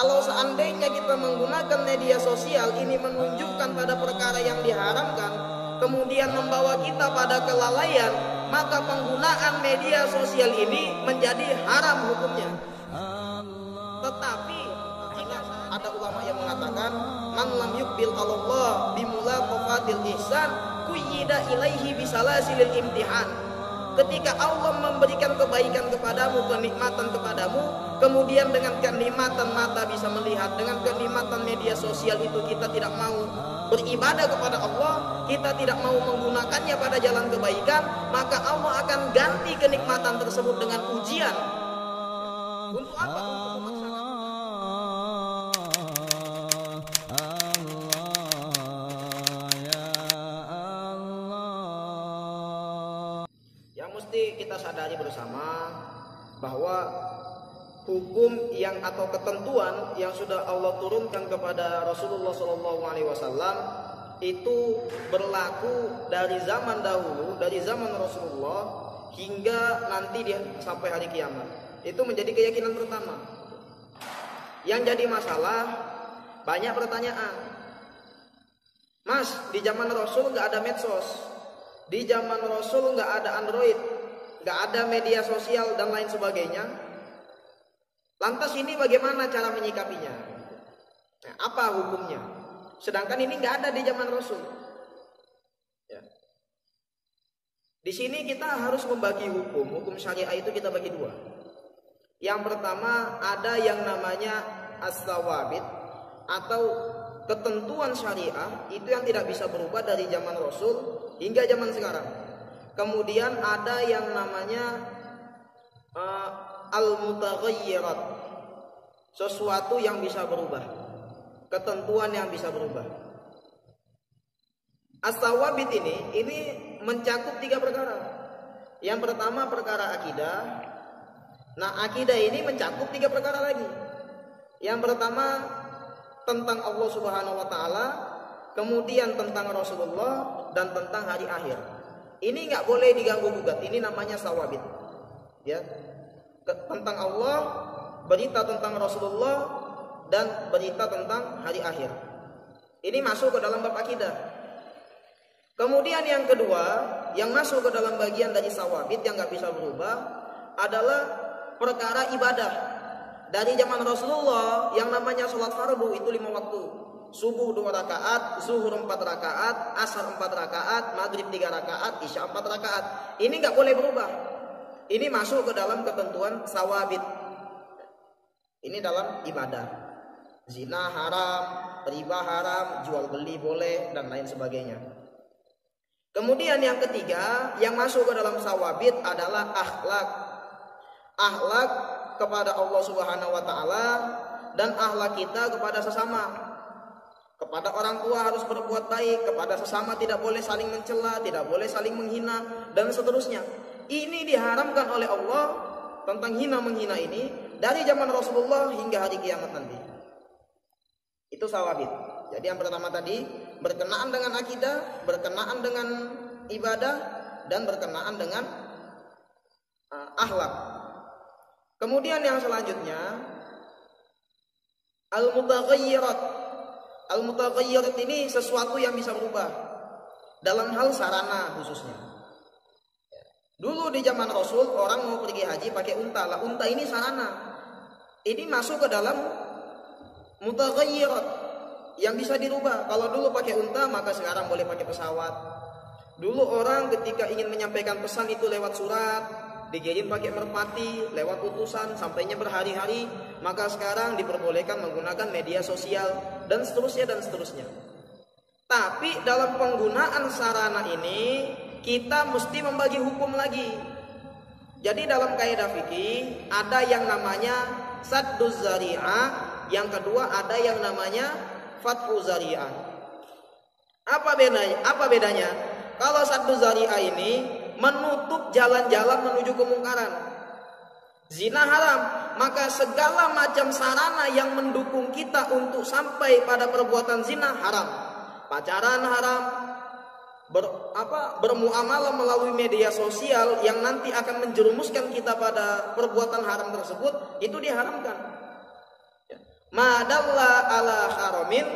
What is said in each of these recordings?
Kalau seandainya kita menggunakan media sosial ini menunjukkan pada perkara yang diharamkan, kemudian membawa kita pada kelalaian, maka penggunaan media sosial ini menjadi haram hukumnya. Tetapi ada ulama yang mengatakan, man lam yuqbil Allah bimulaqafatil ihsan kuyyida ilaihi bisalasilil imtihan. Ketika Allah memberikan kebaikan kepadamu, kenikmatan kepadamu, kemudian dengan kenikmatan mata bisa melihat, dengan kenikmatan media sosial itu kita tidak mau beribadah kepada Allah, kita tidak mau menggunakannya pada jalan kebaikan, maka Allah akan ganti kenikmatan tersebut dengan ujian. Untuk apa? Untuk memaksakan. Kita sadari bersama bahwa hukum yang atau ketentuan yang sudah Allah turunkan kepada Rasulullah SAW itu berlaku dari zaman dahulu, dari zaman Rasulullah hingga nanti sampai hari kiamat. Itu menjadi keyakinan pertama. Yang jadi masalah, banyak pertanyaan. Mas, di zaman Rasul nggak ada medsos, di zaman Rasul nggak ada Android, nggak ada media sosial dan lain sebagainya. Lantas ini bagaimana cara menyikapinya? Nah, apa hukumnya? Sedangkan ini nggak ada di zaman Rasul. Ya. Di sini kita harus membagi hukum. Hukum syariah itu kita bagi dua. Yang pertama ada yang namanya as-sawabit atau ketentuan syariah itu yang tidak bisa berubah dari zaman Rasul hingga zaman sekarang. Kemudian ada yang namanya al-mutaghayyirat, sesuatu yang bisa berubah, ketentuan yang bisa berubah. As-sawabit ini mencakup 3 perkara. Yang pertama perkara akidah. Nah, akidah ini mencakup 3 perkara lagi. Yang pertama tentang Allah Subhanahu wa taala, kemudian tentang Rasulullah dan tentang hari akhir. Ini nggak boleh diganggu gugat. Ini namanya sawabit. Ya, tentang Allah, berita tentang Rasulullah dan berita tentang hari akhir. Ini masuk ke dalam bab akidah. Kemudian yang kedua, yang masuk ke dalam bagian dari sawabit yang nggak bisa berubah adalah perkara ibadah. Dari zaman Rasulullah yang namanya sholat fardu itu 5 waktu. Subuh 2 rakaat, zuhur 4 rakaat, asar 4 rakaat, maghrib 3 rakaat, isya 4 rakaat. Ini nggak boleh berubah. Ini masuk ke dalam ketentuan sawabit. Ini dalam ibadah. Zina haram, riba haram, jual beli boleh dan lain sebagainya. Kemudian yang ketiga yang masuk ke dalam sawabit adalah akhlak. Akhlak kepada Allah Subhanahu wa taala dan akhlak kita kepada sesama. Kepada orang tua harus berbuat baik, kepada sesama tidak boleh saling mencela, tidak boleh saling menghina dan seterusnya. Ini diharamkan oleh Allah tentang hina menghina ini dari zaman Rasulullah hingga hari kiamat nanti. Itu sawabit. Jadi yang pertama tadi berkenaan dengan akidah, berkenaan dengan ibadah dan berkenaan dengan akhlak. Kemudian yang selanjutnya al-mutaghayyirat. Al-mutaghayyirat ini sesuatu yang bisa berubah dalam hal sarana khususnya. Dulu di zaman Rasul orang mau pergi haji pakai unta. Lah unta ini sarana. Ini masuk ke dalam mutaghayyirat yang bisa dirubah. Kalau dulu pakai unta maka sekarang boleh pakai pesawat. Dulu orang ketika ingin menyampaikan pesan itu lewat surat, dikirim pakai merpati, lewat utusan, sampainya berhari-hari. Maka sekarang diperbolehkan menggunakan media sosial dan seterusnya dan seterusnya. Tapi dalam penggunaan sarana ini kita mesti membagi hukum lagi. Jadi dalam kaidah fikih ada yang namanya sadduz zari'ah, yang kedua ada yang namanya fathu zari'ah. Apa bedanya? Kalau sadduz zari'ah ini menutup jalan-jalan menuju kemungkaran. Zina haram, maka segala macam sarana yang mendukung kita untuk sampai pada perbuatan zina haram. Pacaran haram, bermuamalah melalui media sosial yang nanti akan menjerumuskan kita pada perbuatan haram tersebut, itu diharamkan. Madalla ala haramin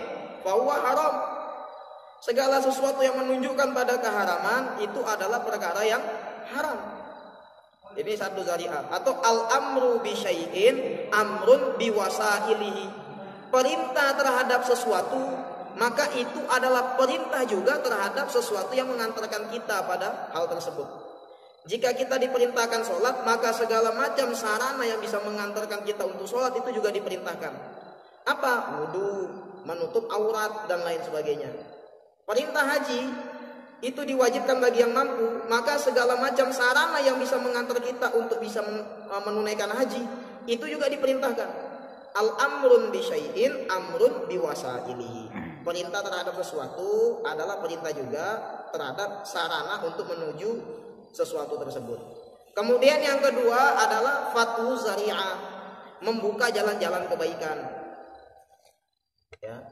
fahuwa haram. Segala sesuatu yang menunjukkan pada keharaman itu adalah perkara yang haram. Ini satu zari'ah. Atau al-amru bi syai'in amrun bi wasailihi. Perintah terhadap sesuatu, maka itu adalah perintah juga terhadap sesuatu yang mengantarkan kita pada hal tersebut. Jika kita diperintahkan sholat, maka segala macam sarana yang bisa mengantarkan kita untuk sholat itu juga diperintahkan. Apa? Wudu, menutup aurat, dan lain sebagainya. Perintah haji itu diwajibkan bagi yang mampu, maka segala macam sarana yang bisa mengantar kita untuk bisa menunaikan haji itu juga diperintahkan. Al-amrun bi syai'in amrun bi wasailihi. Perintah terhadap sesuatu adalah perintah juga terhadap sarana untuk menuju sesuatu tersebut. Kemudian yang kedua adalah fathu zari'ah, membuka jalan-jalan kebaikan. Ya.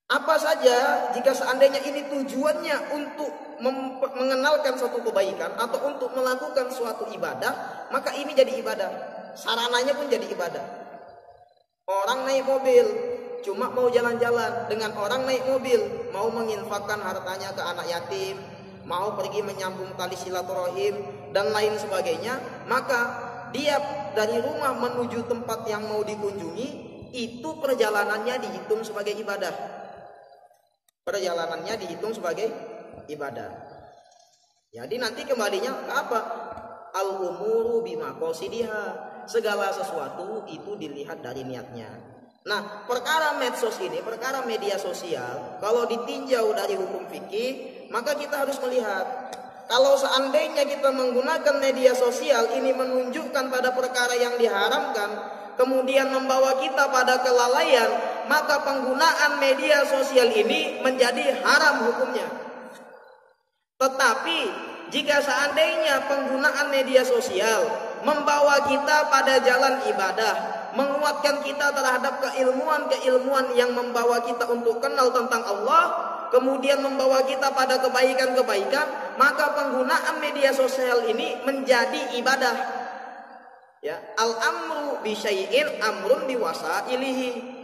Apa saja jika seandainya ini tujuannya untuk mengenalkan suatu kebaikan atau untuk melakukan suatu ibadah, maka ini jadi ibadah. Sarananya pun jadi ibadah. Orang naik mobil cuma mau jalan-jalan, dengan orang naik mobil mau menginfakkan hartanya ke anak yatim, mau pergi menyambung tali silaturahim dan lain sebagainya, maka dia dari rumah menuju tempat yang mau dikunjungi itu perjalanannya dihitung sebagai ibadah. Perjalanannya dihitung sebagai ibadah. Jadi nanti kembalinya ke apa? Al-umuru bima qasidiha. Segala sesuatu itu dilihat dari niatnya. Nah, perkara medsos ini, perkara media sosial, kalau ditinjau dari hukum fikih, maka kita harus melihat, kalau seandainya kita menggunakan media sosial ini menunjukkan pada perkara yang diharamkan, kemudian membawa kita pada kelalaian, maka penggunaan media sosial ini menjadi haram hukumnya. Tetapi jika seandainya penggunaan media sosial membawa kita pada jalan ibadah, menguatkan kita terhadap keilmuan-keilmuan yang membawa kita untuk kenal tentang Allah, kemudian membawa kita pada kebaikan-kebaikan, maka penggunaan media sosial ini menjadi ibadah. Ya, al-amru bi syai'in amrun bi wasailihi.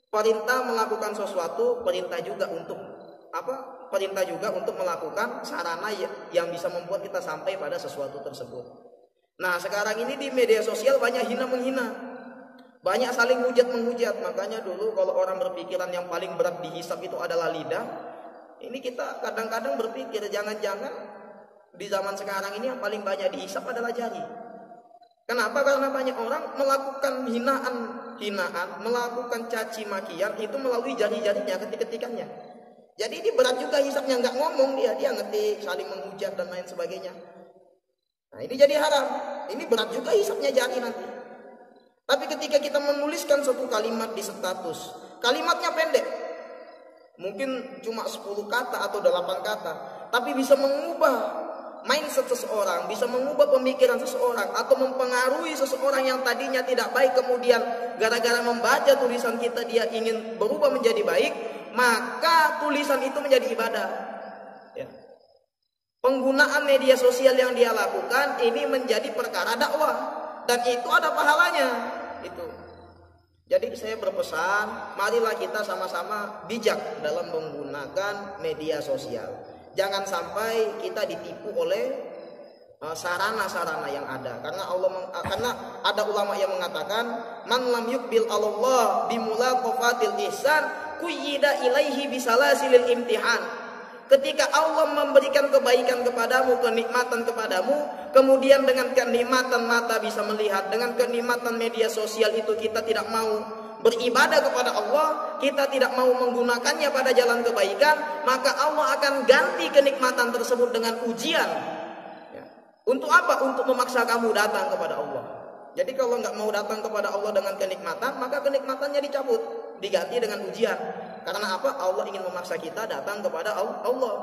Perintah melakukan sesuatu, perintah juga untuk apa? Perintah juga untuk melakukan sarana yang bisa membuat kita sampai pada sesuatu tersebut. Nah, sekarang ini di media sosial banyak hina menghina, banyak saling hujat menghujat. Makanya dulu kalau orang berpikiran yang paling berat dihisap itu adalah lidah, ini kita kadang-kadang berpikir jangan-jangan di zaman sekarang ini yang paling banyak dihisap adalah jari. Kenapa? Karena banyak orang melakukan hinaan, melakukan caci makian itu melalui jari-jarinya, ketik-ketikannya. Jadi ini berat juga hisapnya, nggak ngomong dia ngetik, saling menghujat dan lain sebagainya. Nah, ini jadi haram. Ini berat juga hisapnya jari nanti. Tapi ketika kita menuliskan suatu kalimat di status, kalimatnya pendek, mungkin cuma 10 kata atau 8 kata, tapi bisa mengubah mindset seseorang, bisa mengubah pemikiran seseorang, atau mempengaruhi seseorang yang tadinya tidak baik, kemudian gara-gara membaca tulisan kita dia ingin berubah menjadi baik, maka tulisan itu menjadi ibadah. Ya. Penggunaan media sosial yang dia lakukan ini menjadi perkara dakwah, dan itu ada pahalanya. Itu. Jadi saya berpesan, marilah kita sama-sama bijak dalam menggunakan media sosial. Jangan sampai kita ditipu oleh sarana-sarana yang ada. Karena ada ulama yang mengatakan, man lam yukbil Allah bimulaqafatil ihsan kuyyida ilaihi bisalasilil imtihan. Ketika Allah memberikan kebaikan kepadamu, kenikmatan kepadamu, kemudian dengan kenikmatan mata bisa melihat, dengan kenikmatan media sosial itu kita tidak mau beribadah kepada Allah, kita tidak mau menggunakannya pada jalan kebaikan, maka Allah akan ganti kenikmatan tersebut dengan ujian. Ya. Untuk apa? Untuk memaksa kamu datang kepada Allah. Jadi kalau nggak mau datang kepada Allah dengan kenikmatan, maka kenikmatannya dicabut, diganti dengan ujian. Karena apa? Allah ingin memaksa kita datang kepada Allah.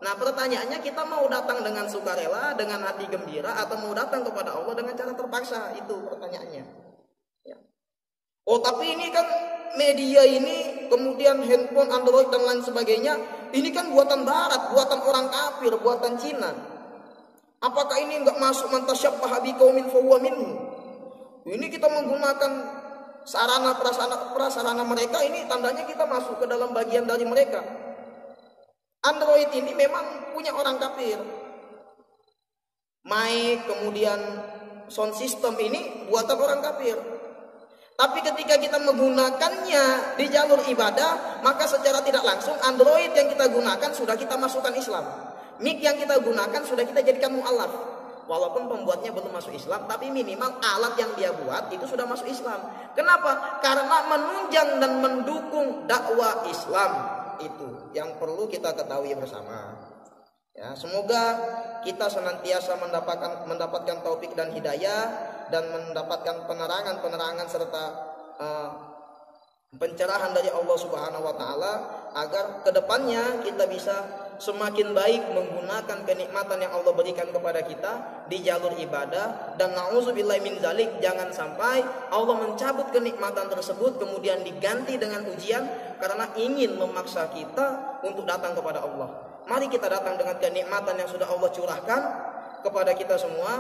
Nah, pertanyaannya, kita mau datang dengan sukarela, dengan hati gembira, atau mau datang kepada Allah dengan cara terpaksa? Itu pertanyaannya. Ya. Oh, tapi ini kan media ini, kemudian handphone, Android dan lain sebagainya, ini kan buatan Barat, buatan orang kafir, buatan Cina. Apakah ini enggak masuk man tasyabbaha biqaumin fahuwa minhum? Ini kita menggunakan sarana prasarana mereka, ini tandanya kita masuk ke dalam bagian dari mereka. Android ini memang punya orang kafir. Mic, kemudian sound system ini buatan orang kafir. Tapi ketika kita menggunakannya di jalur ibadah, maka secara tidak langsung Android yang kita gunakan sudah kita masukkan Islam. Mic yang kita gunakan sudah kita jadikan mu'alaf. Walaupun pembuatnya belum masuk Islam, tapi minimal alat yang dia buat itu sudah masuk Islam. Kenapa? Karena menunjang dan mendukung dakwah Islam. Itu yang perlu kita ketahui bersama. Ya, semoga kita senantiasa mendapatkan taufik dan hidayah, dan mendapatkan penerangan serta pencerahan dari Allah Subhanahu wa taala, agar kedepannya kita bisa semakin baik menggunakan kenikmatan yang Allah berikan kepada kita di jalur ibadah. Dan na'udzubillahi min dzalik, jangan sampai Allah mencabut kenikmatan tersebut kemudian diganti dengan ujian karena ingin memaksa kita untuk datang kepada Allah. Mari kita datang dengan kenikmatan yang sudah Allah curahkan kepada kita semua,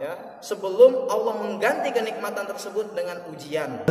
ya, sebelum Allah mengganti kenikmatan tersebut dengan ujian.